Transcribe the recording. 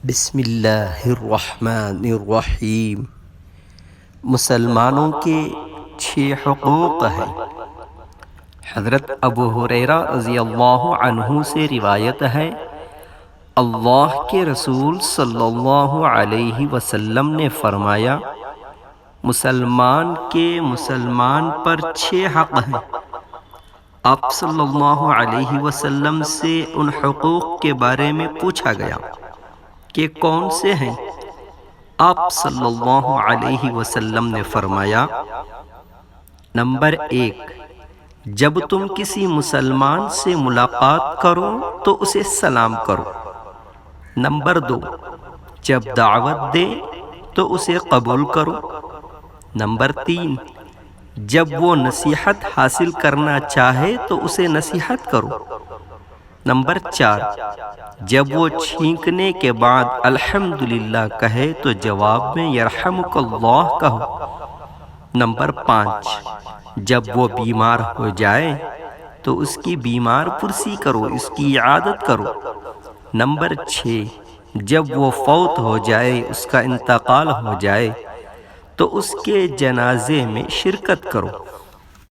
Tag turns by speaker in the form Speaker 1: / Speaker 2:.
Speaker 1: بسم اللہ الرحمن الرحیم۔ مسلمانوں کے 6 حقوق ہیں۔ حضرت ابو ہریرہ رضی اللہ عنہ سے روایت ہے، اللہ کے رسول صلی اللہ علیہ وسلم نے فرمایا، مسلمان کے مسلمان پر 6 حق ہیں۔ آپ صلی اللہ علیہ وسلم سے ان حقوق کے بارے میں پوچھا گیا کہ کون سے ہیں؟ آپ صلی اللہ علیہ وسلم نے فرمایا، نمبر 1، جب تم کسی مسلمان سے ملاقات کرو تو اسے سلام کرو۔ نمبر 2، جب دعوت دے تو اسے قبول کرو۔ نمبر 3، جب وہ نصیحت حاصل کرنا چاہے تو اسے نصیحت کرو۔ نمبر 4، جب وہ چھینکنے کے بعد الحمدللہ کہے تو جواب میں یرحمک اللہ کہو۔ نمبر 5، جب وہ بیمار ہو جائے تو اس کی بیمار پرسی کرو، اس کی عیادت کرو۔ نمبر 6، جب وہ فوت ہو جائے، اس کا انتقال ہو جائے تو اس کے جنازے میں شرکت کرو۔